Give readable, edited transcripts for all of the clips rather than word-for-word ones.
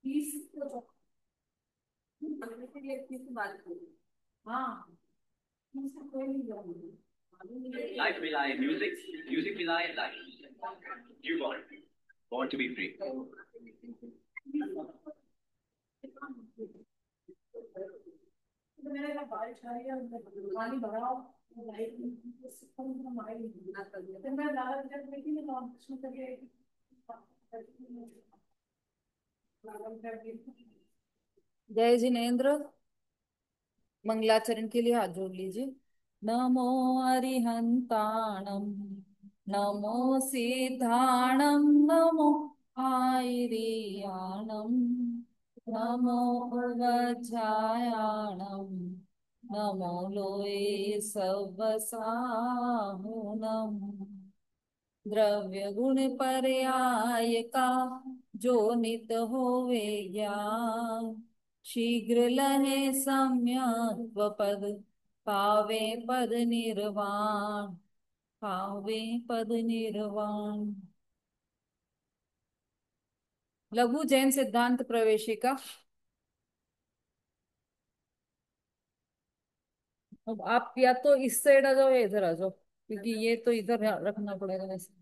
Life will lie, music will lie, life. You want to be free. जय जिनेन्द्र। मंगलाचरण के लिए हाथ जोड़ लीजिए। नमो अरिहंताणम, नमो सिद्धाणम, नमो आयरियाणम, नमो उवज्जायाणम, नमो लोए सवसाहुनम। द्रव्य गुण पर्याय का जो नित होवे ज्ञान, शीघ्र लहे सम्यक पद, पावे पद निर्वाण, पावे पद निर्वाण। लघु जैन सिद्धांत प्रवेशिका। अब आप या तो इस साइड आ जाओ या इधर आ जाओ, क्योंकि ये तो इधर रखना पड़ेगा वैसे।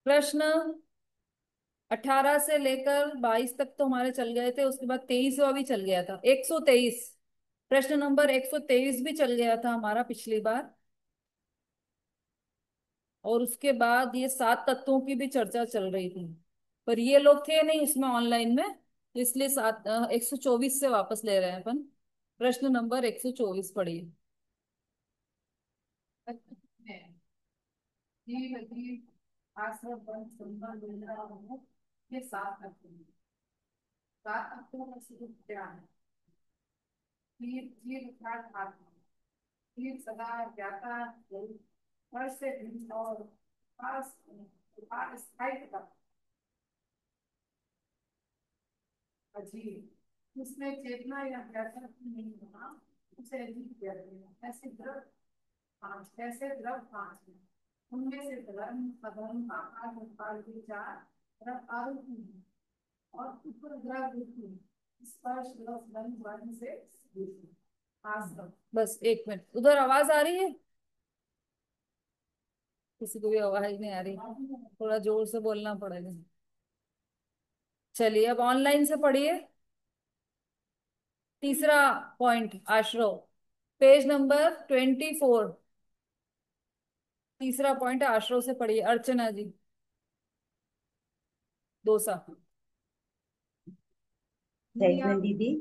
प्रश्न 18 से लेकर 22 तक तो हमारे चल गए थे, उसके बाद 23वां भी चल गया था। 123, प्रश्न नंबर 123 भी चल गया था हमारा पिछली बार। और उसके बाद ये 7 तत्वों की भी चर्चा चल रही थी, पर ये लोग थे नहीं उसमें ऑनलाइन में, तो इसलिए 124 से वापस ले रहे हैं अपन। प्रश्न नंबर 124 पढ़िए। आश्रम वन संबंध ये 7 तत्व हैं। 7 तत्वों में से क्या है? जीव, जीव अर्थात आत्मा। जीव सदा ज्ञाता स्पर्श से भिन्न और अस्थायी तत्व। अजीब, उसमें चेतना या ज्ञाता नहीं होना, उसे अजीब कहते हैं। ऐसे द्रव 5, ऐसे द्रव 5 हैं। उनमें से धर्म, अधर्म, आकाश, उत्पाद, विचार, द्रव आरोपी है। और उपद्रव वृत्ति, स्पर्श, रस, गंध, वर्ण से आश्रम। बस एक मिनट, उधर आवाज आ रही है? किसी को भी आवाज नहीं आ रही? थोड़ा जोर से बोलना पड़ेगा। चलिए अब ऑनलाइन से पढ़िए। तीसरा पॉइंट, आश्रव, पेज नंबर 24। तीसरा पॉइंट है, आश्रव से पढ़िए। अर्चना जी दोसा। जैस्मिन दीदी,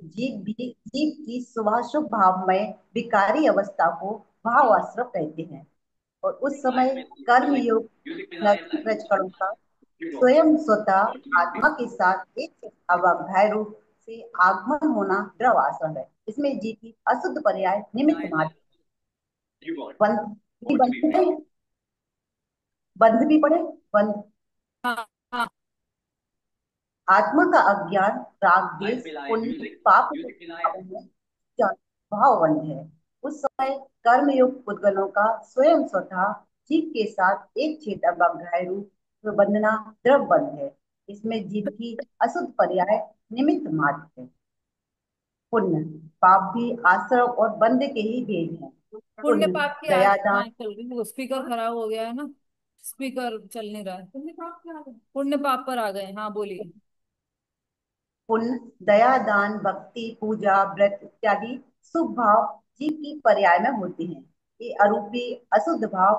जीव की स्वाभाविक भाव में विकारी अवस्था को भाव आश्रव कहते हैं। और उस समय कर्म योग Music will lie, नैतिक life. रजकणों का You स्वयं स्वतः want to be free. आत्मा के साथ एक अवाध्याय रूप से आगमन होना द्रव आश्रम है। इसमें जीव की अशुद्ध पर्याय निमित्त Lie, life. मात्र। You बंध want to be बंध free. बंध भी पढ़े। बंध, हाँ हाँ। आत्मा का अज्ञान, राग, Life द्वेष, will lie, पुण्य, music. पाप के Music will lie, भावों में भावबंध है। उस समय कर्मयुक्त पुद्गलों का स्वयं स्वतः जीव के साथ एक छेद अवग्रह रूप बंधना द्रव बंध है। इसमें जीव की अशुद्ध पर्याय निमित्त मात्र है। पुण्य पाप भी आश्रव और बंध के ही भेद हैं। पुण्य पुण्य पाप की आज दयादान, हाँ चल रही है, वो स्पीकर खराब हो गया है ना, स्पीकर चल नहीं रहा है। पुण्य पाप पर आ गए, हाँ बोलिए। पुण्य दया दान भक्ति पूजा व्रत इत्यादि शुभ भाव जीव की पर्याय में होते हैं। ये अरूपी अशुद्ध भाव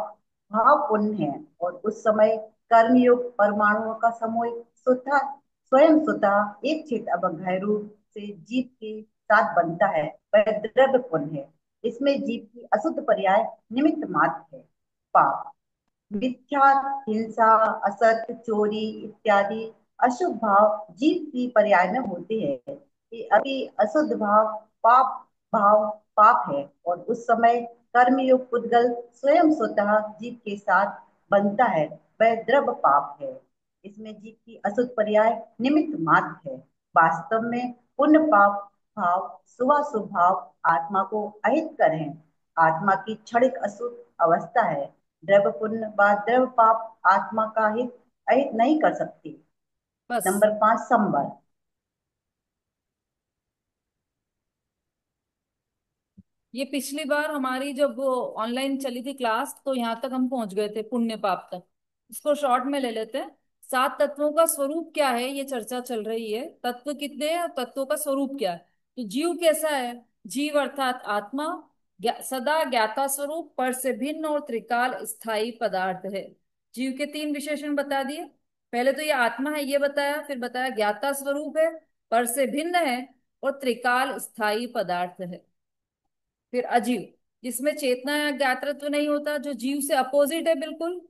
भाव पुण्य है। और उस समय कर्मयोग परमाणुओं का समूह स्वतः स्वयं स्वतः एक चित अवग्रह रूप से जीव के साथ बनता है, वह द्रव्य पुण्य है। इसमें जीव की अशुद्ध पर्याय निमित्त मात्र है। पाप मिथ्या, हिंसा, असत्य, चोरी इत्यादि अशुभ भाव जीव की पर्याय में होते हैं। ये अभी अशुद्ध भाव पाप भाव पाप है। और उस समय कर्मयोग पुद्गल स्वयं स्वतः जीव के साथ बनता है, वह द्रव पाप है। इसमें जीव की अशुद्ध पर्याय निमित्त मात्र है। वास्तव में पुण्य पाप भाव शुभाशुभ भाव आत्मा को अहित कर हैं। आत्मा की क्षणिक अशुद्ध अवस्था है। द्रव्य पुण्य व द्रव्य पाप आत्मा का हित अहित नहीं कर सकते। बस। नंबर 5 संबर। ये पिछली बार हमारी जब वो ऑनलाइन चली थी क्लास, तो यहाँ तक हम पहुंच गए थे, पुण्य पाप तक। इसको शॉर्ट में ले लेते हैं। सात तत्वों का स्वरूप क्या है, ये चर्चा चल रही है। तत्व कितने हैं और तत्वों का स्वरूप क्या है। तो जीव कैसा है? जीव अर्थात आत्मा सदा ज्ञाता स्वरूप, पर से भिन्न और त्रिकाल स्थायी पदार्थ है। जीव के तीन विशेषण बता दिए। पहले तो ये आत्मा है ये बताया, फिर बताया ज्ञाता स्वरूप है, पर से भिन्न है और त्रिकाल स्थायी पदार्थ है। फिर अजीव, जिसमें चेतना या ज्ञातृत्व नहीं होता, जो जीव से अपोजिट है बिल्कुल।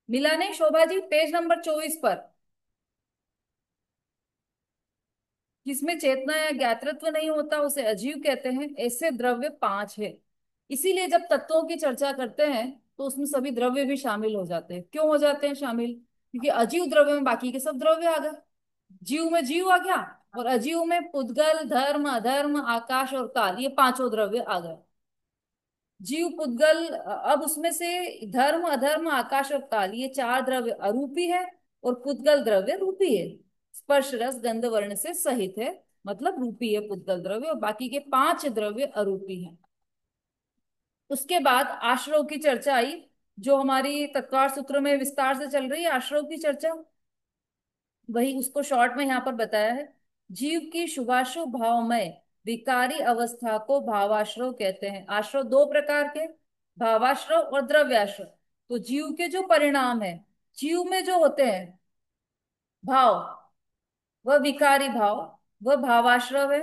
मिला नहीं शोभा जी? पेज नंबर 24 पर। जिसमें चेतना या ज्ञातृत्व नहीं होता उसे अजीव कहते हैं। ऐसे द्रव्य पांच है। इसीलिए जब तत्वों की चर्चा करते हैं तो उसमें सभी द्रव्य भी शामिल हो जाते हैं। क्यों हो जाते हैं शामिल? क्योंकि अजीव द्रव्य में बाकी के सब द्रव्य आ गए। जीव में जीव आ गया, और अजीव में पुद्गल, धर्म, अधर्म, आकाश और काल, ये पांचों द्रव्य आ गए। जीव, पुद्गल, अब उसमें से धर्म, अधर्म, आकाश और काल, ये चार द्रव्य अरूपी है, और पुद्गल द्रव्य रूपी है। स्पर्श रस गंध वर्ण से सहित है, मतलब रूपी है पुद्गल द्रव्य, और बाकी के पांच द्रव्य अरूपी हैं। उसके बाद आश्रव की चर्चा आई, जो हमारी तत्वार सूत्र में विस्तार से चल रही है। आश्रव की चर्चा वही, उसको शॉर्ट में यहाँ पर बताया है। जीव की शुभाशुभ भावमय विकारी अवस्था को भावाश्रव कहते हैं। आश्रव दो प्रकार के, भावाश्रव और द्रव्याश्रव। तो जीव के जो परिणाम है, जीव में जो होते हैं भाव, वह विकारी भाव, वह भावाश्रव है।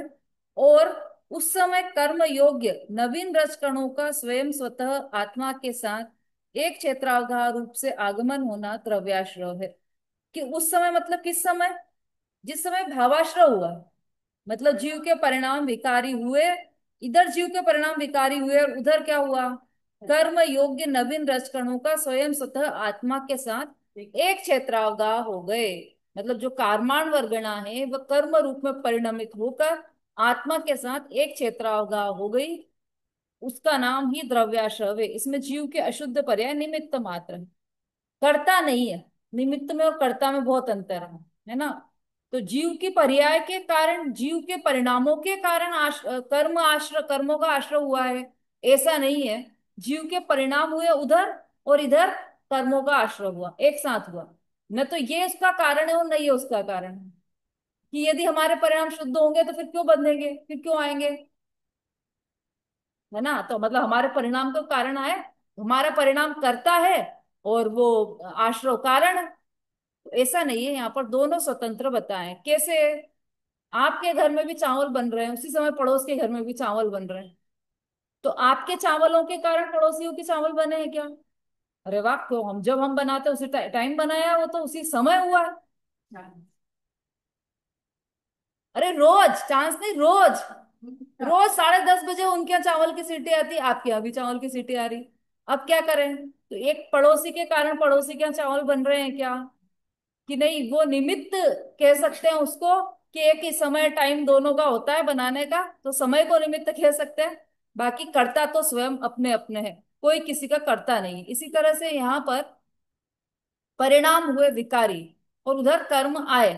और उस समय कर्म योग्य नवीन रजकणों का स्वयं स्वतः आत्मा के साथ एक क्षेत्रावगाह रूप से आगमन होना द्रव्याश्रव है। कि उस समय मतलब किस समय? जिस समय भावाश्रय हुआ, मतलब जीव के परिणाम विकारी हुए। इधर जीव के परिणाम विकारी हुए और उधर क्या हुआ? कर्म योग्य नवीन रजकणों का स्वयं स्वतः आत्मा के साथ एक क्षेत्रावगाह हो गए। मतलब जो कार्माण वर्गणा है वह कर्म रूप में परिणमित होकर आत्मा के साथ एक क्षेत्रावगाह हो गई। उसका नाम ही द्रव्याश्रव है। इसमें जीव के अशुद्ध पर्याय निमित्त मात्र है, कर्ता नहीं है। निमित्त में और कर्ता में बहुत अंतर है ना? तो जीव की पर्याय के कारण, जीव के परिणामों के कारण कर्म आश्रय, कर्मों का आश्रय हुआ है, ऐसा नहीं है। जीव के परिणाम हुए उधर, और इधर कर्मों का आश्रय हुआ, एक साथ हुआ। न तो ये उसका कारण है और न ये उसका कारण है। कि यदि हमारे परिणाम शुद्ध होंगे तो फिर क्यों बदलेंगे, फिर क्यों आएंगे? है ना? तो मतलब हमारे परिणाम तो कारण आए, हमारा परिणाम करता है और वो आश्रय कारण है। तो ऐसा नहीं है, यहाँ पर दोनों स्वतंत्र बताएं। कैसे? आपके घर में भी चावल बन रहे हैं, उसी समय पड़ोस के घर में भी चावल बन रहे हैं। तो आपके चावलों के कारण पड़ोसियों के चावल बने हैं क्या? अरे वाह! क्यों? हम जब हम बनाते हैं उसी टाइम बनाया, वो तो उसी समय हुआ है। अरे रोज चांस नहीं, रोज रोज 10:30 बजे उनके यहाँ चावल की सीटी आती, आपके यहाँ भी चावल की सीटी आ रही। अब क्या करें? तो एक पड़ोसी के कारण पड़ोसी के यहाँ चावल बन रहे हैं क्या? कि नहीं, वो निमित्त कह सकते हैं उसको, कि एक ही समय टाइम दोनों का होता है बनाने का, तो समय को निमित्त कह सकते हैं। बाकी कर्ता तो स्वयं अपने अपने हैं, कोई किसी का कर्ता नहीं। इसी तरह से यहाँ पर परिणाम हुए विकारी और उधर कर्म आए,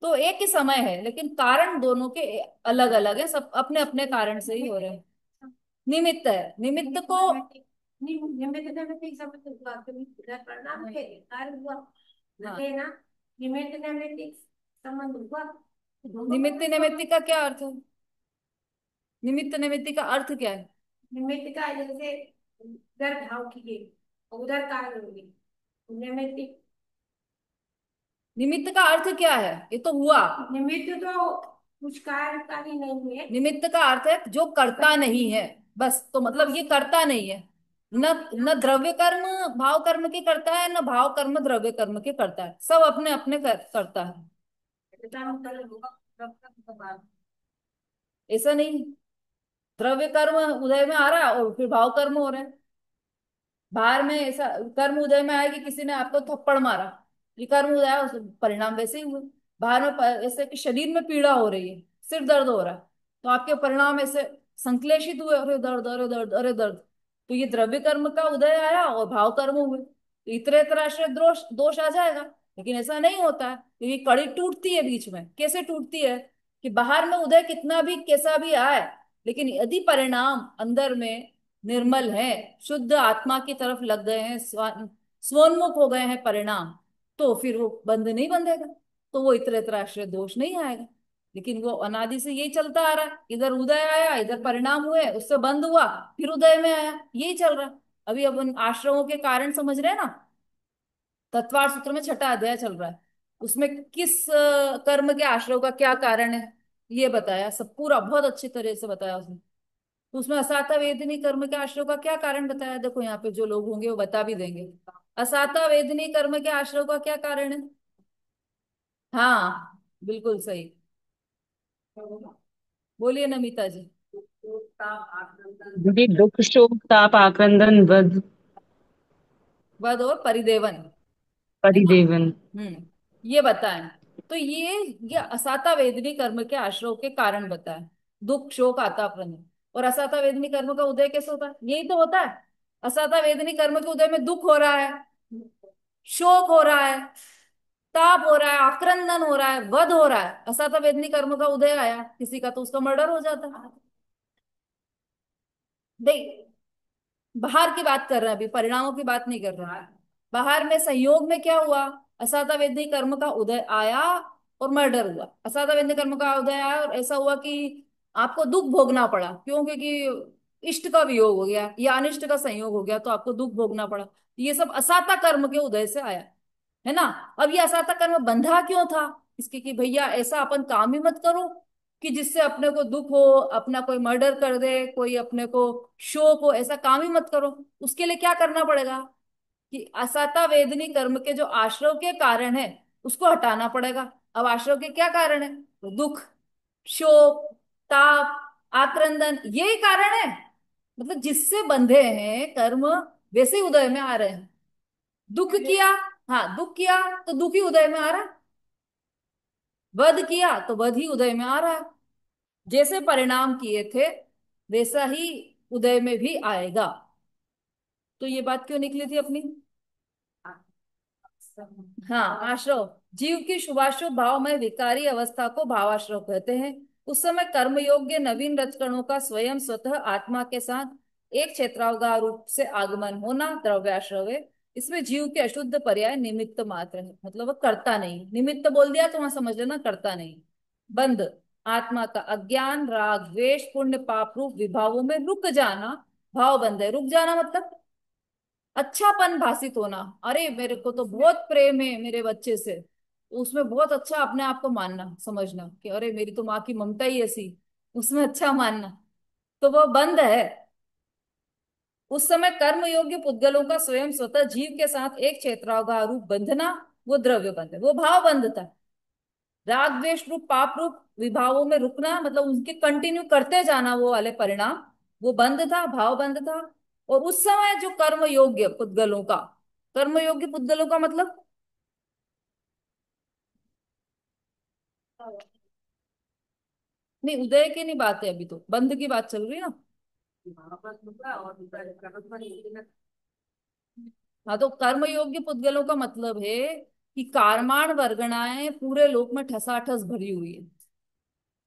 तो एक ही समय है, लेकिन कारण दोनों के अलग अलग है। सब अपने अपने कारण से ही हो रहे हैं। निमित्त है, निमित्त को निमित्त नैमित्तिक संबंध हुआ, तो उधर परिणाम के कार्य हुआ। हाँ। है ना? निमित्त नैमित्तिक संबंध हुआ, निमित्त निमित्त का क्या अर्थ है? निमित्त निमित्त का अर्थ क्या है? निमित्त का जैसे उधर भाव किए उधर कार्य हो गए, निमित्त। निमित्त का अर्थ क्या है? ये तो हुआ। निमित्त तो कुछ कार्यकारी नहीं है। निमित्त का अर्थ है जो करता नहीं है, बस। तो मतलब ये करता नहीं है। न न द्रव्य कर्म भाव कर्म के करता है, न भाव कर्म द्रव्य कर्म के करता है। सब अपने अपने करता है। ऐसा नहीं, द्रव्य कर्म उदय में आ रहा है और फिर भाव कर्म हो रहे हैं। बाहर में ऐसा कर्म उदय में आया कि किसी ने आपको थप्पड़ मारा, ये कर्म उदय, परिणाम वैसे ही हुए। बाहर में ऐसे कि शरीर में पीड़ा हो रही है, सिर दर्द हो रहा है, तो आपके परिणाम ऐसे संश्लेषित हुए, अरे दर्द, अरे दर्द, अरे दर्द। तो ये द्रव्य कर्म का उदय आया और भाव कर्म हुए, तो इतरेतर आश्रय दोष दोष आ जाएगा। लेकिन ऐसा नहीं होता है, क्योंकि कड़ी टूटती है बीच में। कैसे टूटती है? कि बाहर में उदय कितना भी कैसा भी आए, लेकिन यदि परिणाम अंदर में निर्मल है, शुद्ध आत्मा की तरफ लग गए हैं, स्वोन्मुख हो गए हैं परिणाम, तो फिर वो बंध नहीं बंधेगा, तो वो इतरेतर आश्रय दोष नहीं आएगा। लेकिन वो अनादि से यही चलता आ रहा है, इधर उदय आया, इधर परिणाम हुए, उससे बंद हुआ, फिर उदय में आया, यही चल रहा है। अभी अब उन आश्रमों के कारण समझ रहे हैं ना। तत्वार सूत्र में छठा अध्याय चल रहा है, उसमें किस कर्म के आश्रय का क्या कारण है ये बताया, सब पूरा बहुत अच्छी तरह से बताया उसने। तो उसमें असाता वेदनी कर्म के आश्रय का क्या कारण बताया, देखो यहाँ पे जो लोग होंगे वो बता भी देंगे। असाता वेदनी कर्म के आश्रय का क्या कारण है? हाँ, बिल्कुल सही। बोलिए नमिता जी। दीदी दुख शोक ताप आक्रंदन वध वध और परिदेवन, है ना। परिदेवन। ये बताएं। तो ये असाता वेदनी कर्म के आश्रय के कारण बताएं। दुख शोक आतापन। और असाता वेदनी कर्म का उदय कैसे होता है? यही तो होता है। असाता वेदनी कर्म के उदय में दुख हो रहा है, शोक हो रहा है, ताप हो रहा है, आक्रंदन हो रहा है, वध हो रहा है। असाता वेदनी कर्म का उदय आया किसी का, तो उसका मर्डर हो जाता है। देख, बाहर की बात कर रहे हैं, अभी परिणामों की बात नहीं कर रहे हैं। बाहर में संयोग में क्या हुआ? असाता वेदनी कर्म का उदय आया और मर्डर हुआ। असाता वेदनी कर्म का उदय आया और ऐसा हुआ कि आपको दुख भोगना पड़ा। क्यों? क्योंकि इष्ट का वियोग हो गया या अनिष्ट का संयोग हो गया, तो आपको दुख भोगना पड़ा। ये सब असाता कर्म के उदय से आया, है ना। अब ये असाता कर्म बंधा क्यों था? इसके कि भैया ऐसा अपन काम ही मत करो कि जिससे अपने को दुख हो, अपना कोई मर्डर कर दे, कोई अपने को शोक हो, ऐसा काम ही मत करो। उसके लिए क्या करना पड़ेगा कि असाता वेदनी कर्म के जो आश्रव के कारण है उसको हटाना पड़ेगा। अब आश्रव के क्या कारण है? तो दुख, शोक, ताप, आक्रंदन, यही कारण है। मतलब जिससे बंधे हैं कर्म, वैसे ही उदय में आ रहे हैं। दुख किया, हाँ दुख किया तो दुख ही उदय में आ रहा है। वध किया तो वध ही उदय में आ रहा है। जैसे परिणाम किए थे वैसा ही उदय में भी आएगा। तो ये बात क्यों निकली थी अपनी? हाँ, आश्रव। जीव की शुभाशुभ भाव में विकारी अवस्था को भावाश्रव कहते हैं। उस समय कर्म योग्य नवीन रजकणों का स्वयं स्वतः आत्मा के साथ एक क्षेत्रावगाह रूप से आगमन होना द्रव्याश्रव है। इसमें जीव के अशुद्ध पर्याय निमित्त मात्र है, मतलब वो करता नहीं। निमित्त बोल दिया तो वहां समझ लेना करता नहीं। बंध, आत्मा का अज्ञान, राग, द्वेष, पुण्य, पाप रूप विभावों में रुक जाना भाव बंध है। रुक जाना मतलब अच्छापन भासित होना। अरे मेरे को तो बहुत प्रेम है मेरे बच्चे से, तो उसमें बहुत अच्छा अपने आप को मानना, समझना कि अरे मेरी तो माँ की ममता ही ऐसी, उसमें अच्छा मानना, तो वो बंध है। उस समय कर्म योग्य पुद्गलों का स्वयं स्वतः जीव के साथ एक क्षेत्रावगाह रूप बंधना, वो द्रव्य बंध है, वो भाव बंध था। राग द्वेष रूप पाप रूप विभावों में रुकना मतलब उनके कंटिन्यू करते जाना, वो वाले परिणाम, वो बंध था, भाव बंध था। और उस समय जो कर्म योग्य पुद्गलों का, कर्म योग्य पुद्गलों का मतलब नहीं, उदय की नहीं बात है, अभी तो बंध की बात चल रही है ना। हाँ, तो कर्म योग्य पुद्गलों का मतलब है कि कारमाण वर्गणाएं पूरे लोक में ठसाठस भरी हुई है,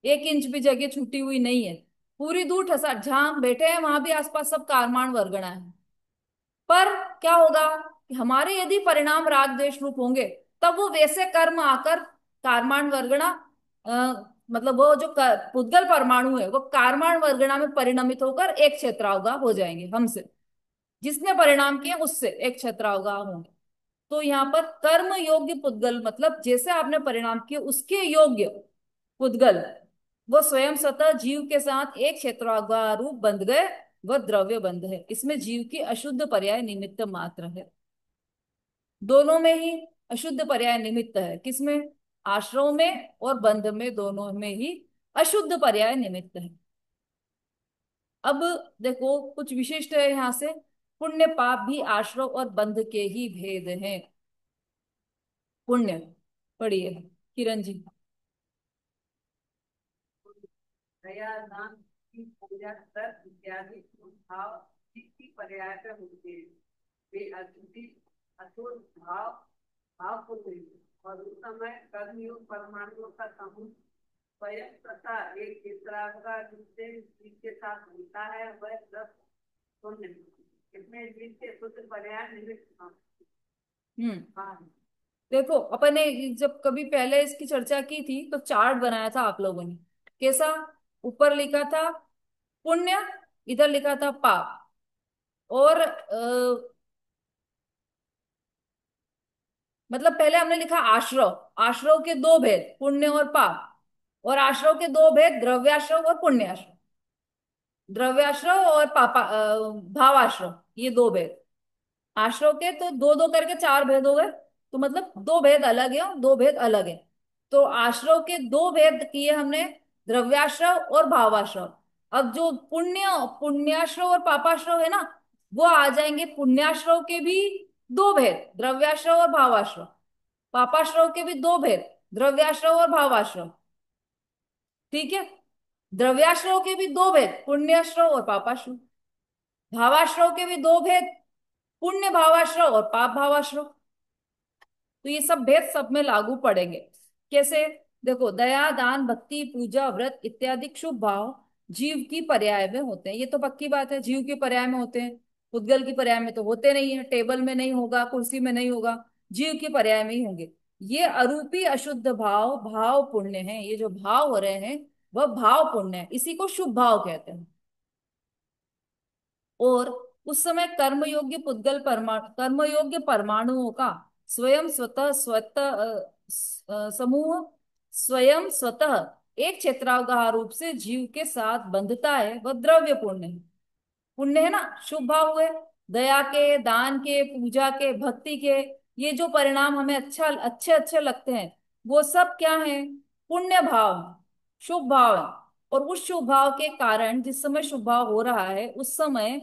एक इंच भी जगह छूटी हुई नहीं है। पूरी दूर ठसा, जहां हम बैठे हैं वहां भी आसपास सब कारमाण वर्गणा है। पर क्या होगा कि हमारे यदि परिणाम राग द्वेष रूप होंगे, तब वो वैसे कर्म आकर कारमाण वर्गणा, अ, मतलब वो जो पुद्गल परमाणु है वो कारमाण वर्गणा में परिणमित होकर एक क्षेत्रावगाह हो जाएंगे हमसे। जिसने परिणाम किए उससे एक क्षेत्रावगाह होंगे। तो यहाँ पर कर्म योग्य पुद्गल मतलब जैसे आपने परिणाम किए उसके योग्य पुद्गल, वो स्वयं स्वतः जीव के साथ एक क्षेत्रावगाह रूप बंध गए, वह द्रव्य बंध है। इसमें जीव की अशुद्ध पर्याय निमित्त मात्र है। दोनों में ही अशुद्ध पर्याय निमित्त है। किसमें? आश्रव में और बंध में, दोनों में ही अशुद्ध पर्याय निमित्त है। अब देखो कुछ विशिष्ट है यहाँ से। पुण्य पाप भी आश्रव और बंध के ही भेद हैं। पुण्य पढ़िए किरण जी। दया दान की पूजा व्रत इत्यादि भाव जिसकी पर्याय पे होते हैं वे अद्वितीय अतुल भाव भाव को लेते और उस समय कर्मयोग परमाणुओं का समूह स्वयं तथा एक चित्राकार जिससे जिसके साथ होता है वह व्रत पुण्य इसमें जिसके शुद्ध पर्याय निमित्त देखो अपन ने जब कभी पहले इसकी चर्चा की थी तो चार्ट बनाया था आप लोगों ने। कैसा? ऊपर लिखा था पुण्य, इधर लिखा था पाप। और मतलब पहले हमने लिखा आश्रव, आश्रव के दो भेद पुण्य और पाप, और आश्रव के दो भेद द्रव्याश्रव और पुण्याश्रव, द्रव्याश्रव और भावाश्रव, ये दो भेद। आश्रव के तो दो दो करके चार भेद हो गए, तो मतलब दो भेद अलग है और दो भेद अलग है। तो आश्रव के दो भेद किए हमने, द्रव्याश्रव और भावाश्रव। अब जो पुण्याश्रव और पापाश्रव है ना, वो आ जाएंगे। पुण्याश्रव के भी दो भेद, द्रव्याश्रव और भावाश्रव। पापाश्रव के भी दो भेद, द्रव्याश्रव और भावाश्रव। ठीक है। द्रव्याश्रव के भी दो भेद, पुण्याश्रव और पापाश्रव। भावाश्रव के भी दो भेद, पुण्य भावाश्रव और पाप भावाश्रव। तो ये सब भेद सब में लागू पड़ेंगे। कैसे? देखो, दया दान भक्ति पूजा व्रत इत्यादि शुभ भाव जीव की पर्याय में होते हैं। ये तो पक्की बात है, जीव के पर्याय में होते हैं। पुद्गल की पर्याय में तो होते नहीं है, टेबल में नहीं होगा, कुर्सी में नहीं होगा, जीव के पर्याय में ही होंगे। ये अरूपी अशुद्ध भाव भाव पुण्य है। ये जो भाव हो रहे हैं वह भाव पुण्य है, इसी को शुभ भाव कहते हैं। और उस समय कर्मयोग्य परमाणुओं का स्वयं स्वतः स्वतः समूह स्वयं स्वतः एक क्षेत्रावगाह रूप से जीव के साथ बंधता है, वह द्रव्य पुण्य है। पुण्य है ना, शुभ भाव हुए। दया के, दान के, पूजा के, भक्ति के, ये जो परिणाम हमें अच्छे अच्छे लगते हैं, वो सब क्या है? पुण्य भाव है, शुभ भाव है। और उस शुभ भाव के कारण जिस समय शुभ भाव हो रहा है उस समय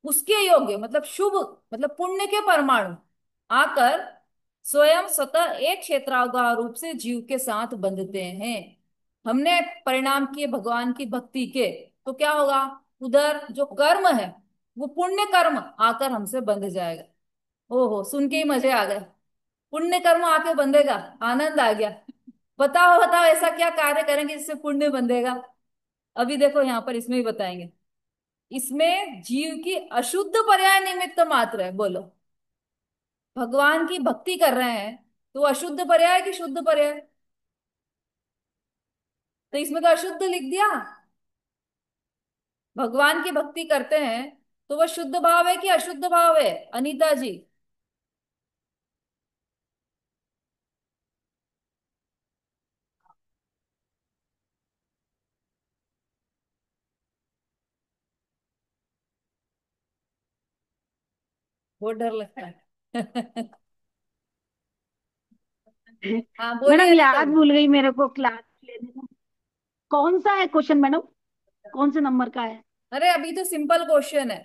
उसके योग्य मतलब शुभ मतलब पुण्य के परमाणु आकर स्वयं स्वतः एक क्षेत्रावगाह रूप से जीव के साथ बंधते हैं। हमने परिणाम किए भगवान की भक्ति के, तो क्या होगा? उधर जो कर्म है वो पुण्य कर्म आकर हमसे बंध जाएगा। ओहो, सुन के ही मजे आ गए। पुण्य कर्म आके बंधेगा, आनंद आ गया। बताओ बताओ, ऐसा क्या कार्य करेंगे जिससे पुण्य बंधेगा? अभी देखो यहाँ पर इसमें ही बताएंगे। इसमें जीव की अशुद्ध पर्याय निमित्त मात्र है। बोलो, भगवान की भक्ति कर रहे हैं तो अशुद्ध पर्याय कि शुद्ध पर्याय? तो इसमें तो अशुद्ध लिख दिया। भगवान की भक्ति करते हैं तो वह शुद्ध भाव है कि अशुद्ध भाव है, अनीता जी? बहुत डर लगता है। हाँ बोलिए मैडम अनीता याद जी। भूल गई मेरे को क्लास लेने को। कौन सा है क्वेश्चन मैडम? कौन से नंबर का है? अरे अभी तो सिंपल क्वेश्चन है।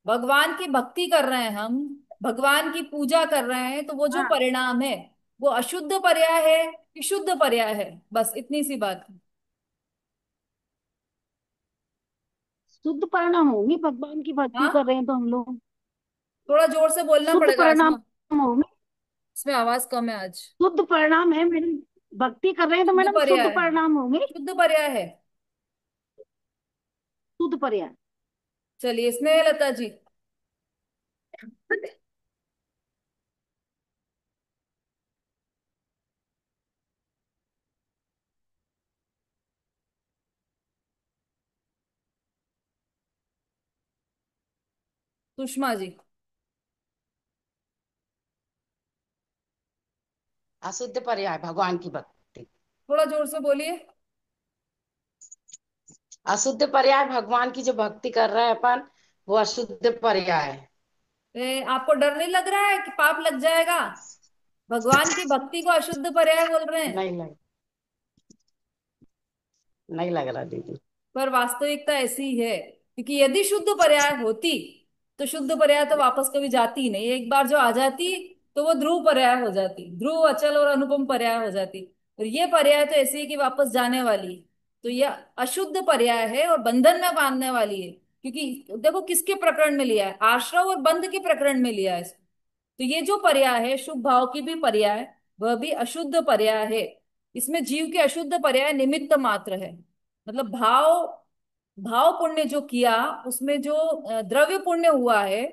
भगवान की भक्ति कर रहे हैं हम, भगवान की पूजा कर रहे हैं, तो वो जो हाँ, परिणाम है वो अशुद्ध पर्याय है कि शुद्ध पर्याय है? बस इतनी सी बात है। शुद्ध परिणाम होंगे, भगवान की भक्ति कर हाँ, रहे हैं तो हम लोग थोड़ा जोर से बोलना शुद्ध पड़ेगा परिणाम इसमें। होंगे। इसमें आवाज कम है आज। शुद्ध परिणाम है मैडम, भक्ति कर रहे हैं तो शुद्ध मैडम शुद्ध पर्याय है, परिणाम होंगे। शुद्ध पर्याय है। शुद्ध पर्याय। चलिए स्नेह लता जी। सुषमा जी। अशुद्ध पर्याय भगवान की भक्ति। थोड़ा जोर से बोलिए। अशुद्ध पर्याय भगवान की जो भक्ति कर रहे हैं अपन, वो अशुद्ध पर्याय है। आपको डर नहीं लग रहा है कि पाप लग जाएगा? भगवान की भक्ति को अशुद्ध पर्याय बोल रहे हैं। नहीं लग नहीं लग रहा दीदी। पर वास्तविकता ऐसी है, क्योंकि यदि शुद्ध पर्याय होती तो शुद्ध पर्याय तो वापस कभी जाती ही नहीं। एक बार जो आ जाती तो वो ध्रुव पर्याय हो जाती, ध्रुव अचल और अनुपम पर्याय हो जाती। और ये पर्याय तो ऐसी है कि वापस जाने वाली है। तो यह अशुद्ध पर्याय है और बंधन में बांधने वाली है, क्योंकि देखो किसके प्रकरण में लिया है, आश्रव और बंध के प्रकरण में लिया है इसको। तो ये जो पर्याय है शुभ भाव की भी पर्याय, वह भी अशुद्ध पर्याय है। इसमें जीव के अशुद्ध पर्याय निमित्त मात्र है, मतलब भाव भाव पुण्य जो किया उसमें जो द्रव्य पुण्य हुआ है,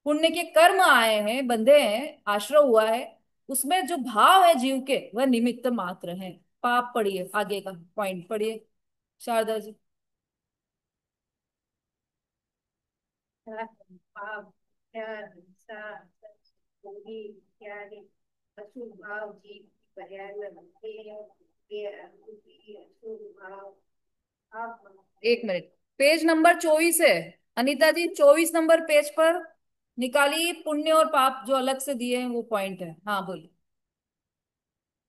पुण्य के कर्म आए हैं, बंधे हैं, आश्रय हुआ है, उसमें जो भाव है जीव के वह निमित्त मात्र है। पाप पढ़िए, आगे का पॉइंट पढ़िए शारदा जी। पाप, प्यार, हिंसा, पूरी इत्यादि अशुभ भाव जीव की पर्याय में बनते हैं। ये अशुभ अशुभ भाव आप एक मिनट, पेज नंबर 24 है अनीता जी, 24 नंबर पेज पर निकालिए पुण्य और पाप जो अलग से दिए हैं वो पॉइंट है। हाँ बोलिए।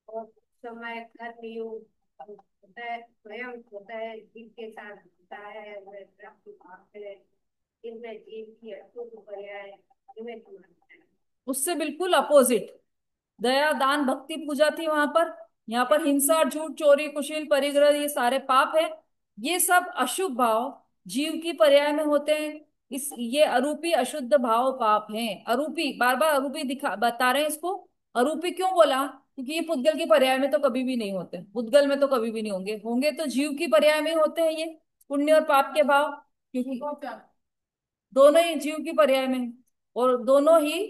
और समय कर्म योग होता है, स्वयं होता है, जीव के साथ होता है, वह प्राप्त पाप है। इनमें जीव की अशुभ पर्याय निमित्त मात्र है। उससे बिल्कुल अपोजिट, दया दान भक्ति पूजा थी वहां पर, यहाँ पर हिंसा झूठ चोरी कुशील परिग्रह ये सारे पाप है। ये सब अशुभ भाव जीव की पर्याय में होते हैं। इस ये अरूपी अशुद्ध भाव पाप हैं। अरूपी, बार बार अरूपी दिखा बता रहे हैं इसको। अरूपी क्यों बोला, क्योंकि ये पुद्गल की पर्याय में तो कभी भी नहीं होते, पुद्गल में तो कभी भी नहीं होंगे, होंगे तो जीव की पर्याय में होते हैं ये पुण्य और पाप के भाव, क्योंकि दोनों ही जीव की पर्याय में हैं, और दोनों ही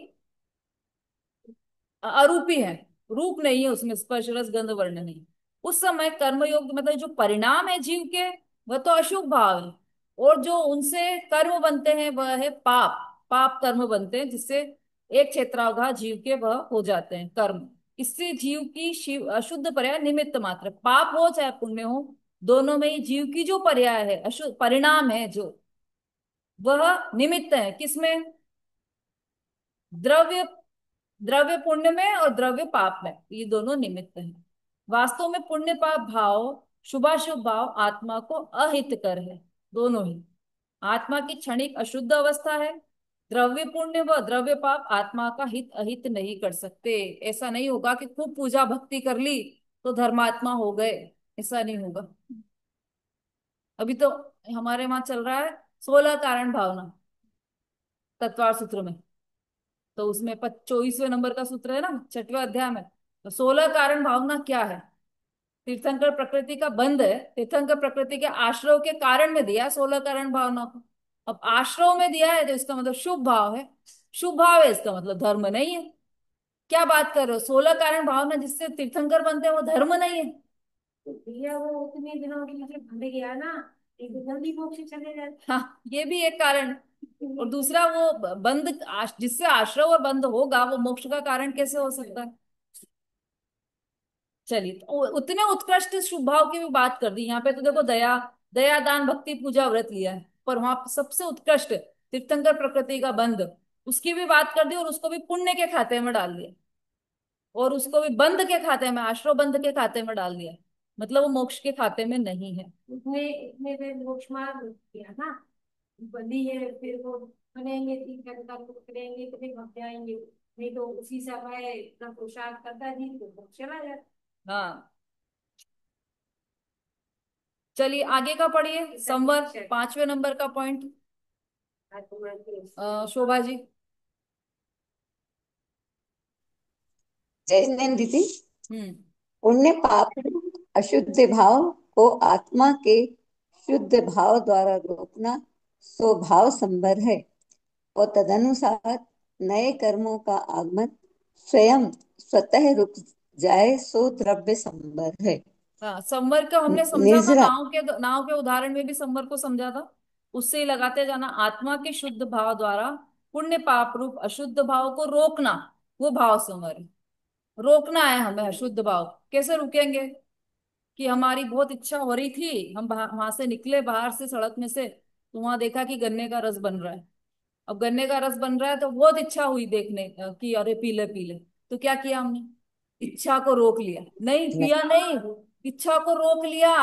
अरूपी है, रूप नहीं है उसमें, स्पर्श रस गंध वर्ण नहीं। उस समय कर्मयोग मतलब जो परिणाम है जीव के वह तो अशुभ भाव है, और जो उनसे कर्म बनते हैं वह है पाप, पाप कर्म बनते हैं जिससे एक क्षेत्रावघात जीव के वह हो जाते हैं कर्म। इससे जीव की शिव अशुद्ध पर्याय निमित्त मात्र, पाप हो चाहे पुण्य हो, दोनों में ही जीव की जो पर्याय है अशुद्ध परिणाम है जो, वह निमित्त है किसमें, द्रव्य द्रव्य पुण्य में और द्रव्य पाप में, ये दोनों निमित्त हैं। वास्तव में पुण्य पाप भाव शुभाशुभ भाव आत्मा को अहितकर है, दोनों ही। आत्मा की क्षणिक अशुद्ध अवस्था है, द्रव्य पुण्य व द्रव्य पाप आत्मा का हित अहित नहीं कर सकते। ऐसा नहीं होगा कि खूब पूजा भक्ति कर ली तो धर्मात्मा हो गए, ऐसा नहीं होगा। अभी तो हमारे वहां चल रहा है 16 कारण भावना तत्वार सूत्र में, तो उसमें 24वें नंबर का सूत्र है ना, 6वें अध्याय में। तो 16 कारण भावना क्या है, तीर्थंकर प्रकृति का बंध है, तीर्थंकर प्रकृति के आश्रव के कारण में दिया 16 कारण भावना को। अब आश्रव में दिया है तो इसका मतलब शुभ भाव है, शुभ भाव है इसका मतलब धर्म नहीं है। क्या बात कर रहे हो, 16 कारण भावना जिससे तीर्थंकर बनते हैं वो धर्म नहीं है। तो भैया वो उतने दिनों के लिए भूल गया ना, एक जल्दी मोक्ष चले जाते। हाँ ये भी एक कारण, और दूसरा वो बंध जिससे आश्रव और बंध होगा वो मोक्ष का कारण कैसे हो सकता है। चलिए, तो उतने उत्कृष्ट शुभ भाव की भी बात कर दी। यहाँ पे तो देखो दया, दया दान भक्ति पूजा व्रत लिया है, पर वहां सबसे उत्कृष्ट तीर्थंकर प्रकृति का बंध, उसकी भी बात कर दी, और उसको भी पुण्य के खाते में डाल दिया, और उसको भी बंध के खाते में, आश्रव बंध के खाते में डाल दिया, मतलब वो मोक्ष के खाते में नहीं है। उसने इतने में मोक्ष मार्ग किया ना, बंदी है, फिर वो बनेंगे तीर्थंकर को करेंगे तो फिर भग जाएंगे, नहीं तो उसी समय अपना पोशाक करता जी तो मोक्ष चला जाता। हाँ चलिए आगे का पढ़िए, संवर 5वें नंबर का पॉइंट, शोभा जी। जय जैन दीदी। हम्म। पुण्य पाप अशुद्ध भाव को आत्मा के शुद्ध भाव द्वारा रोकना स्वभाव संभर है, और तदनुसार नए कर्मों का आगमन स्वयं स्वतः रुक जाए सो द्रव्य संभर है। हाँ संवर का हमने समझा था, निर्जरा नाव के उदाहरण में भी संवर को समझा था, उससे ही लगाते जाना। आत्मा के शुद्ध भाव द्वारा पुण्य पाप रूप अशुद्ध भाव को रोकना, वो भाव संवर है। रोकना है हमें अशुद्ध भाव, कैसे रुकेंगे, कि हमारी बहुत इच्छा हो रही थी, हम वहां से निकले बाहर से सड़क में से, तो वहां देखा कि गन्ने का रस बन रहा है। अब गन्ने का रस बन रहा है तो बहुत इच्छा हुई देखने की, अरे पीले पीले, तो क्या किया हमने, इच्छा को रोक लिया, नहीं पिया नहीं, इच्छा को रोक लिया,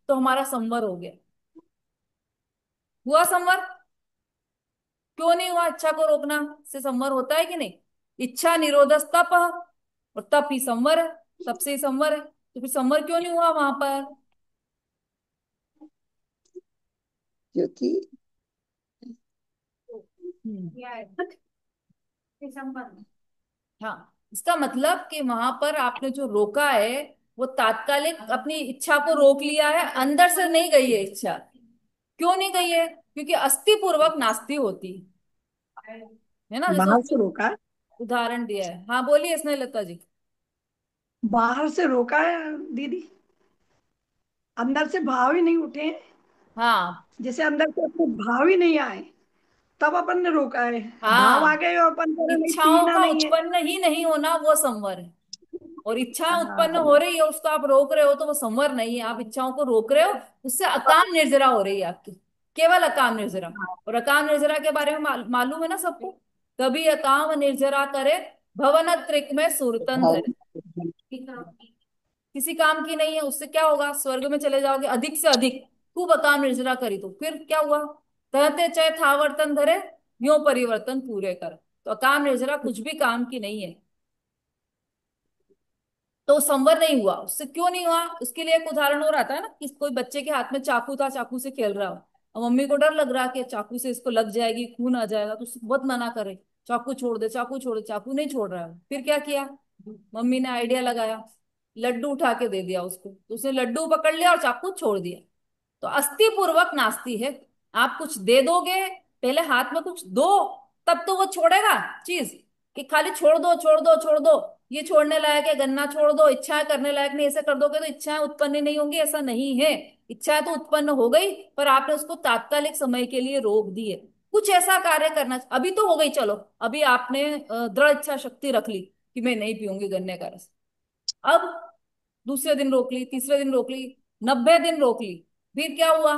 तो हमारा संवर हो गया। हुआ संवर, क्यों नहीं हुआ, इच्छा को रोकना से संवर होता है कि नहीं। इच्छा निरोधस तप, और तप ही संवर है, तप से ही संवर है, तो फिर संवर क्यों नहीं हुआ वहां पर। जो कि दिसंबर में। हाँ, इसका मतलब कि वहां पर आपने जो रोका है वो तात्कालिक अपनी इच्छा को रोक लिया है, अंदर से नहीं गई है इच्छा। क्यों नहीं गई है? क्योंकि अस्थि पूर्वक नास्ति होती है ना, जैसे बाहर से उसने रोका है। उदाहरण दिया है। हाँ बोलिए स्नेहलता जी। बाहर से रोका है दीदी, अंदर से भाव ही नहीं उठे हैं। हाँ जैसे अंदर से अपने भाव ही नहीं आए, तब अपन ने रोका है। भाव आ हाँ, गए और अपन कह रहे नहीं, इच्छाओं पीना का नहीं है। उत्पन्न ही नहीं होना वो संवर है। और इच्छा उत्पन्न हाँ। हो रही है, उसको आप रोक रहे हो तो वो संवर नहीं है। आप इच्छाओं को रोक रहे हो, उससे अकाम निर्जरा हो रही है आपकी, केवल अकाम निर्जरा। और अकाम निर्जरा के बारे में मालूम है ना सबको। कभी अकाम निर्जरा करे, भवन त्रिक में सुरतन भाव धरे। किसी काम की नहीं है, उससे क्या होगा? स्वर्ग में चले जाओगे अधिक से अधिक। खूब अकाम निर्जरा करी तो फिर क्या हुआ? कहते चाहे थावर्तन धरे, यो परिवर्तन पूरे कर। तो अकाम निर्जरा कुछ भी काम की नहीं है। तो संवर नहीं हुआ। उससे क्यों नहीं हुआ? उसके लिए एक उदाहरण और आता है ना, कि कोई बच्चे के हाथ में चाकू था, चाकू से खेल रहा हो, और मम्मी को डर लग रहा है कि चाकू से इसको लग जाएगी, खून आ जाएगा, तो उसको बहुत मना करे, चाकू छोड़ दे, चाकू छोड़ दे। चाकू नहीं छोड़ रहा है। फिर क्या किया? मम्मी ने आइडिया लगाया, लड्डू उठा के दे दिया उसको, तो उसने लड्डू पकड़ लिया और चाकू छोड़ दिया। तो अस्थि पूर्वक नास्ती है। आप कुछ दे दोगे, पहले हाथ में कुछ दो, तब तो वो छोड़ेगा चीज। कि खाली छोड़ दो छोड़ दो छोड़ दो, ये छोड़ने लायक है, गन्ना छोड़ दो, इच्छाएं करने लायक नहीं, ऐसे कर दोगे तो इच्छाएं उत्पन्न नहीं होंगी, ऐसा नहीं है। इच्छाएं तो उत्पन्न हो गई, पर आपने उसको तात्कालिक समय के लिए रोक दी है। कुछ ऐसा कार्य करना, अभी तो हो गई, चलो अभी आपने दृढ़ इच्छा शक्ति रख ली कि मैं नहीं पीऊंगी गन्ने का रस। अब दूसरे दिन रोक ली, तीसरे दिन रोक ली, 90 दिन रोक ली। फिर क्या हुआ?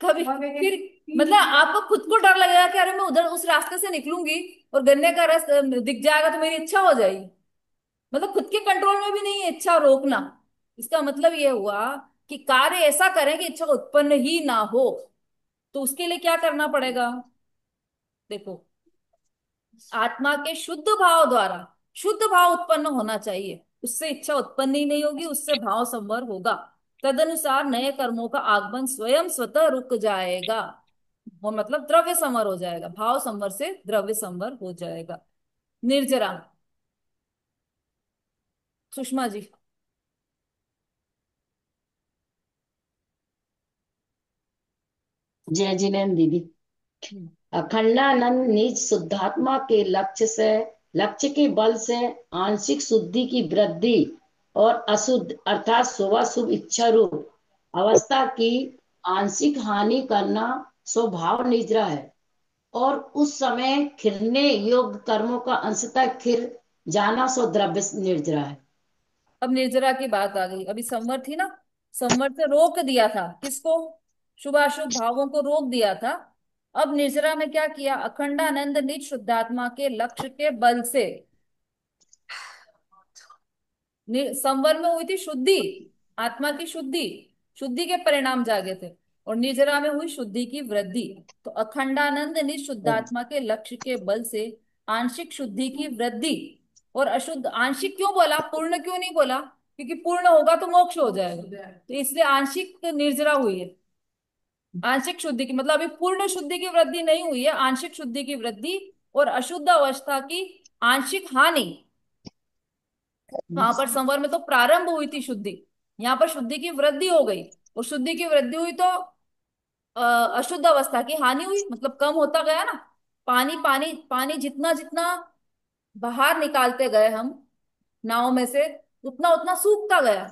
कभी फिर मतलब आपको खुद को डर लगेगा कि अरे मैं उधर उस रास्ते से निकलूंगी और गन्ने का रस दिख जाएगा तो मेरी इच्छा हो जाएगी। मतलब खुद के कंट्रोल में भी नहीं है इच्छा रोकना। इसका मतलब ये हुआ कि कार्य ऐसा करें कि इच्छा उत्पन्न ही ना हो। तो उसके लिए क्या करना पड़ेगा? देखो, आत्मा के शुद्ध भाव द्वारा शुद्ध भाव उत्पन्न होना चाहिए, उससे इच्छा उत्पन्न ही नहीं होगी, उससे भाव संवर होगा। तदनुसार नए कर्मों का आगमन स्वयं स्वतः रुक जाएगा। वो मतलब द्रव्य संवर हो जाएगा, भाव संवर से द्रव्य संवर हो जाएगा। निर्जरा, सुषमा जी। जय जिनेन्द्र दीदी। हम्म। अखंडानंद निज शुद्धात्मा के लक्ष्य के बल से आंशिक शुद्धि की वृद्धि और अशुद्ध अर्थात शुभाशुभ इच्छा रूप अवस्था की आंशिक हानि करना स्वभाव निजरा है। और उस समय खिलने योग्य कर्मों का अंशतः खिल जाना सो द्रव्य निर्जरा है। अब निर्जरा की बात आ गई। अभी संवर थी ना, संवर से रोक दिया था किसको? शुभाशुभ भावों को रोक दिया था। अब निर्जरा में क्या किया? अखंडानंद निज शुद्धात्मा के लक्ष्य के बल से संवर में हुई थी शुद्धि, आत्मा की शुद्धि, शुद्धि के परिणाम जागे थे। और निर्जरा में हुई शुद्धि की वृद्धि। तो अखंडानंद निज शुद्धात्मा के लक्ष्य के बल से आंशिक शुद्धि की वृद्धि और अशुद्ध, आंशिक क्यों बोला, पूर्ण क्यों नहीं बोला? क्योंकि पूर्ण होगा तो मोक्ष हो जाएगा, तो इसलिए आंशिक निर्जरा हुई है। आंशिक शुद्धि की मतलब अभी पूर्ण शुद्धि की वृद्धि नहीं हुई है, आंशिक शुद्धि की वृद्धि और अशुद्ध अवस्था की आंशिक हानि। वहां पर संवर में तो प्रारंभ हुई थी शुद्धि, यहाँ पर शुद्धि की वृद्धि हो गई। और शुद्धि की वृद्धि हुई तो अ, अशुद्ध अवस्था की हानि हुई, मतलब कम होता गया ना। पानी पानी पानी जितना जितना बाहर निकालते गए हम नाव में से, उतना उतना सूखता गया।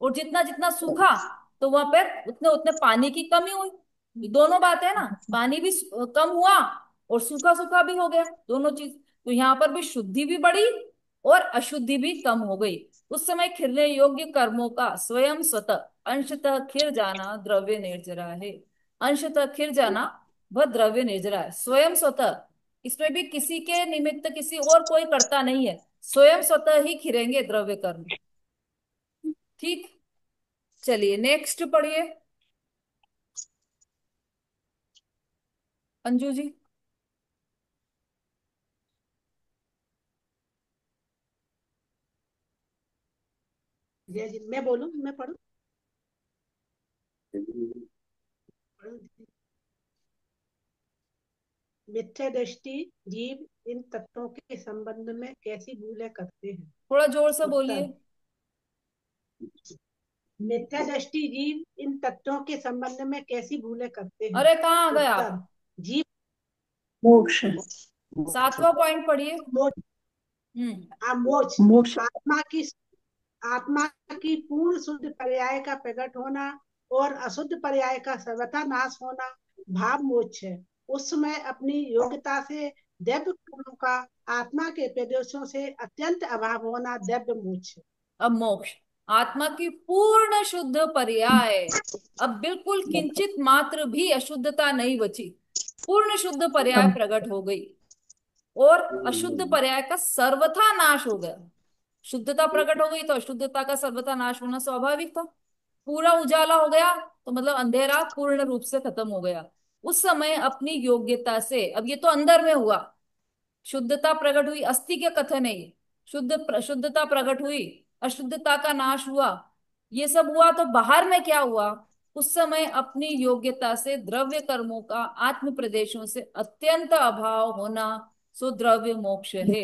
और जितना जितना सूखा, तो वहां पर उतने उतने पानी की कमी हुई। ये दोनों बात है ना, पानी भी कम हुआ और सूखा सूखा भी हो गया, दोनों चीज। तो यहाँ पर भी शुद्धि भी बढ़ी और अशुद्धि भी कम हो गई। उस समय खिलने योग्य कर्मों का स्वयं स्वतः अंशतः खिल जाना द्रव्य निर्जरा है। अंशतः खिल जाना वह द्रव्य निर्जरा है, स्वयं स्वतः। इसमें भी किसी के निमित्त किसी और कोई करता नहीं है, स्वयं स्वतः ही खिलेंगे द्रव्य कर्म। ठीक, चलिए नेक्स्ट पढ़िए अंजू जी। जय जी, मैं बोलूं, मैं पढ़ूं? मिथ्या दृष्टि जीव इन तत्वों के संबंध में कैसी भूलें करते हैं? थोड़ा जोर से उत्तर, बोलिए। मिथ्या दृष्टि जीव इन तत्वों के संबंध में कैसी भूलें करते हैं? अरे कहाँ गए उत्तर, आप? जीव मोक्ष। 7वां पॉइंट पढ़िए। मोक्ष। मोक्ष मोक्ष। आत्मा की पूर्ण शुद्ध पर्याय का प्रकट होना और अशुद्ध पर्याय का सर्वथा नाश होना भाव मोक्ष है। उस समय अपनी योग्यता से दिव्य गुणों का आत्मा के प्रदेशों से अत्यंत अभाव होना दिव्य मोक्ष है। अब मोक्ष आत्मा की पूर्ण शुद्ध पर्याय, अब बिल्कुल किंचित मात्र भी अशुद्धता नहीं बची, पूर्ण शुद्ध पर्याय प्रकट हो गई और अशुद्ध पर्याय का सर्वथा नाश हो गया। शुद्धता प्रकट हो गई तो अशुद्धता का सर्वथा नाश होना स्वाभाविक था। पूरा उजाला हो गया तो मतलब अंधेरा पूर्ण रूप से खत्म हो गया। उस समय अपनी योग्यता से, अब ये तो अंदर में हुआ, शुद्धता प्रकट हुई, अस्थि के कथन है ये, शुद्धता प्रकट हुई, अशुद्धता का नाश हुआ, ये सब हुआ। तो बाहर में क्या हुआ? उस समय अपनी योग्यता से द्रव्य कर्मों का आत्म प्रदेशों से अत्यंत अभाव होना सो द्रव्य मोक्ष है।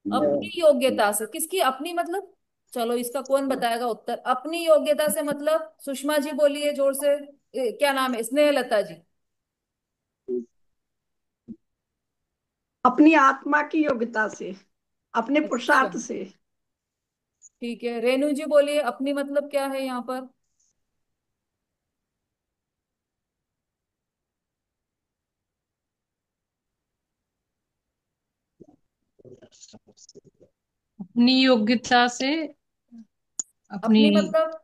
अपनी योग्यता से, किसकी अपनी मतलब, चलो इसका कौन बताएगा उत्तर? अपनी योग्यता से मतलब सुषमा जी बोलिए जोर से। क्या नाम है? स्नेहलता जी। अपनी आत्मा की योग्यता से, अपने अच्छा पुरुषार्थ से। ठीक है, रेणु जी बोलिए अपनी मतलब क्या है यहाँ पर? अपनी योग्यता से, अपनी अपनी मतलब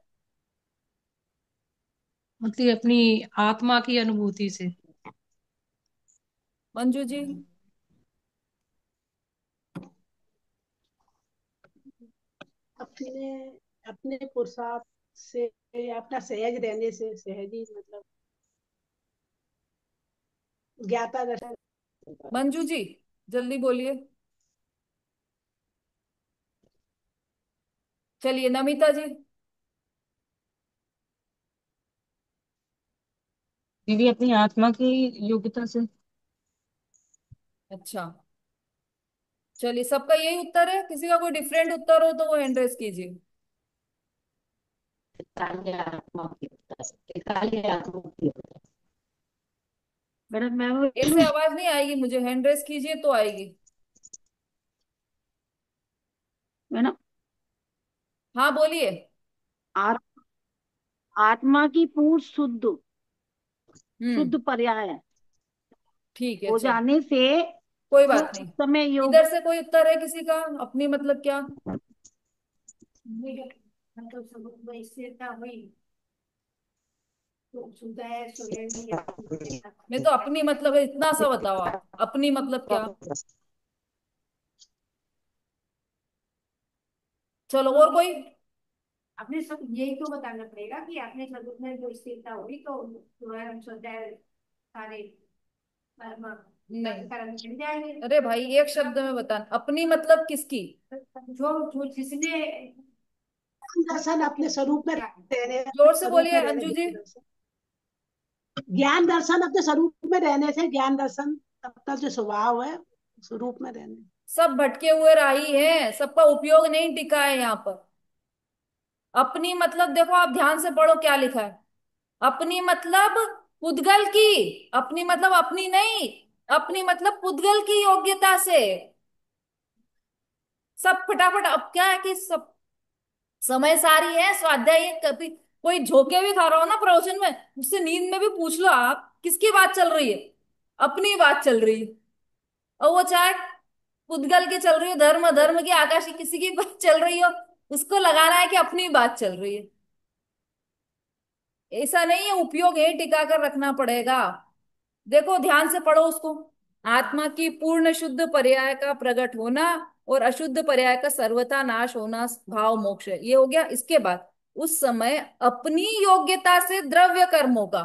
मतलब अपनी आत्मा की अनुभूति से। मंजू जी। अपने अपने पुरुषार्थ से, अपना सहज रहने से, सहजी मतलब ज्ञाता दर्शन। मंजू जी जल्दी बोलिए। चलिए नमिता जी। दीदी अपनी आत्मा की योग्यता से। अच्छा चलिए, सबका यही उत्तर है? किसी का कोई डिफरेंट उत्तर हो तो वो हैंड रेस कीजिए। काली आत्मा की होता है, काली आत्मा की होता है। मैडम मैं ऐसे आवाज नहीं आएगी मुझे, हैंड रेस कीजिए तो आएगी। मैडम हाँ बोलिए। आत्मा की पूर्ण शुद्ध हम्म शुद्ध पर्याय ठीक है हो चल, जाने से कोई जो बात उस नहीं। समय योग इधर से कोई उत्तर है किसी का? अपनी मतलब क्या? मतलब स्वरूप में स्थिरता हुई तो सुधार स्वयं ही अपने मैं तो अपनी मतलब है, इतना सा बताओ आप, अपनी मतलब क्या? चलो और कोई? अपने सब यही तो बताना पड़ेगा कि अपने स्वरूप में जो स्थिरता हुई तो स्वयं सुधार सारे कर्म नहीं, कर्म मिल जाएंगे। अरे भाई एक शब्द में बताना, अपनी मतलब किसकी? जो जिसने दर्शन अपने स्वरूप में रहने, जोर से स्वरूप बोलिए में रहने, अंजू जी। ज्ञान दर्शन अपने स्वरूप में रहने से, ज्ञान दर्शन अपना जो स्वभाव है स्वरूप में रहने। सब भटके हुए राही हैं, सबका उपयोग नहीं टिका है यहाँ पर। अपनी मतलब देखो, आप ध्यान से पढ़ो क्या लिखा है। अपनी मतलब पुद्गल की, अपनी मतलब अपनी नहीं, अपनी मतलब पुद्गल की योग्यता से। सब फटाफट, अब क्या है कि सब समय सारी है, स्वाध्याय है, कभी कोई झोंके भी खा रहा हो ना प्रवचन में, उससे नींद में भी पूछ लो आप किसकी बात चल रही है? अपनी बात चल रही है। और वो चाहे पुद्गल की चल रही हो, धर्म धर्म की, आकाशी, किसी की बात चल रही हो, उसको लगाना है कि अपनी बात चल रही है। ऐसा नहीं है, उपयोग है, टिका कर रखना पड़ेगा। देखो ध्यान से पढ़ो उसको। आत्मा की पूर्ण शुद्ध पर्याय का प्रकट होना और अशुद्ध पर्याय का सर्वथा नाश होना भाव मोक्ष है, ये हो गया। इसके बाद उस समय अपनी योग्यता से द्रव्य कर्मों का,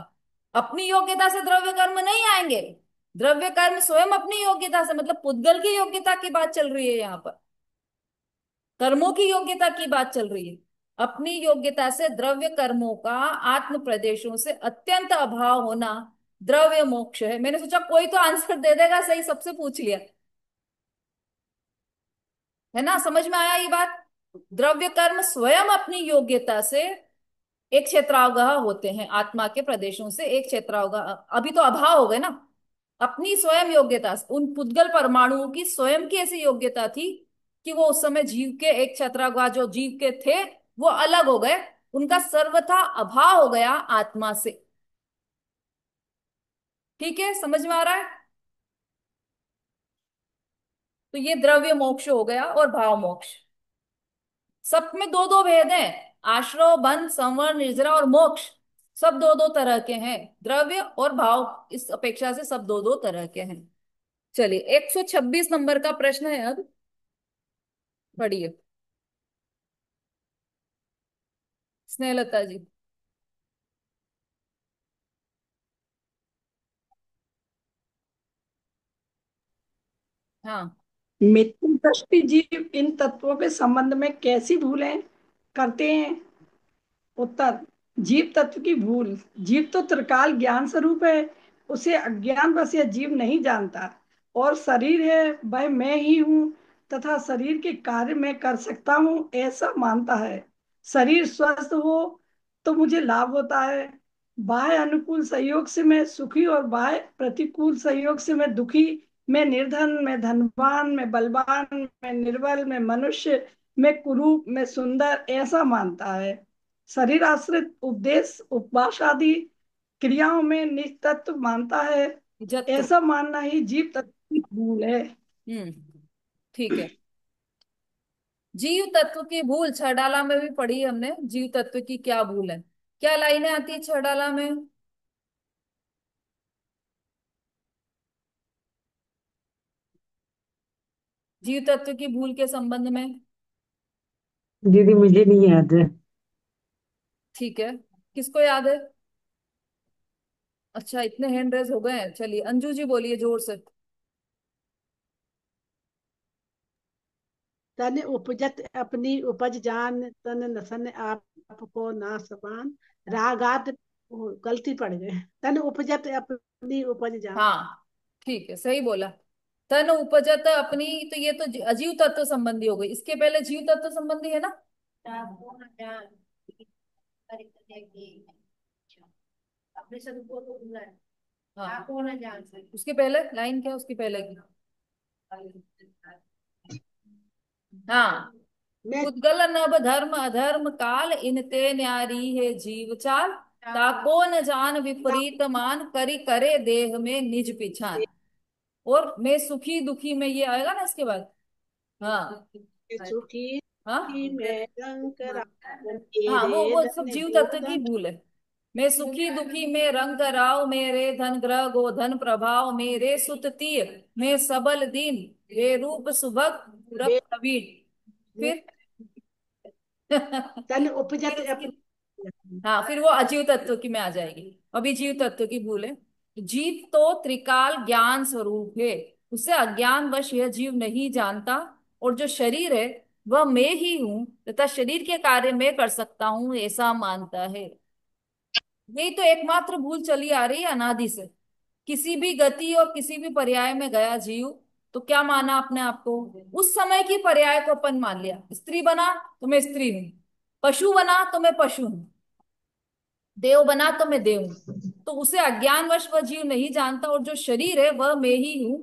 अपनी योग्यता से द्रव्य कर्म नहीं आएंगे। द्रव्य कर्म स्वयं अपनी योग्यता से, मतलब पुद्गल की योग्यता की बात चल रही है यहाँ पर, कर्मों की योग्यता की बात चल रही है। अपनी योग्यता से द्रव्य कर्मों का आत्म प्रदेशों से अत्यंत अभाव होना द्रव्य मोक्ष है। मैंने सोचा कोई तो आंसर दे देगा सही, सबसे पूछ लिया, है ना? समझ में आया ये बात? द्रव्य कर्म स्वयं अपनी योग्यता से एक क्षेत्रावगाह होते हैं, आत्मा के प्रदेशों से एक क्षेत्रावगाह। अभी तो अभाव हो गए ना। अपनी स्वयं योग्यता से उन पुद्गल परमाणुओं की स्वयं की ऐसी योग्यता थी कि वो उस समय जीव के एक क्षेत्रावगाह जो जीव के थे वो अलग हो गए, उनका सर्वथा अभाव हो गया आत्मा से। ठीक है, समझ में आ रहा है? तो ये द्रव्य मोक्ष हो गया और भाव मोक्ष। सब में दो दो भेद हैं, आश्रव, बंध, संवर, निर्जरा और मोक्ष। सब दो दो तरह के हैं, द्रव्य और भाव इस अपेक्षा से सब दो दो तरह के हैं। चलिए 126 नंबर का प्रश्न है, अब पढ़िए स्नेहलता जी। हाँ। मिथुन दृष्टि जीव इन तत्वों के संबंध में कैसी भूलें करते हैं? उत्तर, जीव तत्व की भूल। जीव तो त्रिकाल ज्ञान स्वरूप है, उसे अज्ञान बस यह जीव नहीं जानता। और शरीर है वह मैं ही हूँ तथा शरीर के कार्य मैं कर सकता हूँ ऐसा मानता है। शरीर स्वस्थ हो तो मुझे लाभ होता है, बाह्य अनुकूल सहयोग से मैं सुखी और बाह्य प्रतिकूल सहयोग से मैं दुखी, मैं निर्धन, मैं धनवान, मैं बलवान, मैं निर्बल, मैं मनुष्य, मैं कुरूप, मैं सुंदर ऐसा मानता है। शरीर आश्रित उपदेश, उपवास आदि क्रियाओं में निज तत्व मानता है। जत्व। ऐसा मानना ही जीव तत्व की भूल है। ठीक है। जीव तत्व की भूल छड़ाला में भी पढ़ी हमने, जीव तत्व की क्या भूल है। क्या लाइनें आती है छड़ाला में? जीव तत्व की भूल के संबंध में। दीदी मुझे नहीं याद है। ठीक है, किसको याद है? अच्छा, इतने हैंड रेज हो गए हैं। चलिए अंजू जी बोलिए जोर से। तन उपजत अपनी उपज जान, तन नसन आपको ना समान। रागात, गलती पड़ गए, तन उपजत अपनी उपज जान। हाँ ठीक है, सही बोला। तन उपजत अपनी, तो ये तो अजीव तत्व संबंधी हो गई, इसके पहले जीव तत्व संबंधी है ना। हाँ, उसके पहले लाइन क्या है उसकी पहले की? हाँ, मैं उद्गल नभ धर्म अधर्म काल, इनते न्यारी है जीव चाल। ताको न जान विपरीत मान, करी करे देह में निज पिछान। और मैं सुखी दुखी में, ये आएगा ना इसके बाद। हाँ। सुखी हाँ में रंग हाँ, मेरे वो सब धन जीव तत्व की गोधन। भूल है। मैं सुखी दुखी में रंग राव, मेरे धन ग्रह गोधन प्रभाव, मेरे सुत तीर मैं सबल दीन, वे रूप सुभग वे रप प्रवीण। फिर तन फिर उपजत इसकी, अपनी। हाँ फिर वो अजीव तत्व की में आ जाएगी। अभी जीव तत्व की भूल है। जीव तो त्रिकाल ज्ञान स्वरूप है, उसे अज्ञान वश यह जीव नहीं जानता। और जो शरीर है वह मैं ही हूँ तथा शरीर के कार्य मैं कर सकता हूँ ऐसा मानता है। यही तो एकमात्र भूल चली आ रही है अनादि से। किसी भी गति और किसी भी पर्याय में गया जीव तो क्या माना अपने आप को? उस समय की पर्याय को अपन मान लिया। स्त्री बना तो मैं स्त्री हूं, पशु बना तो मैं पशु हूं, देव बना तो मैं देव हूं। तो उसे अज्ञानवश वह जीव नहीं जानता, और जो शरीर है वह मैं ही हूं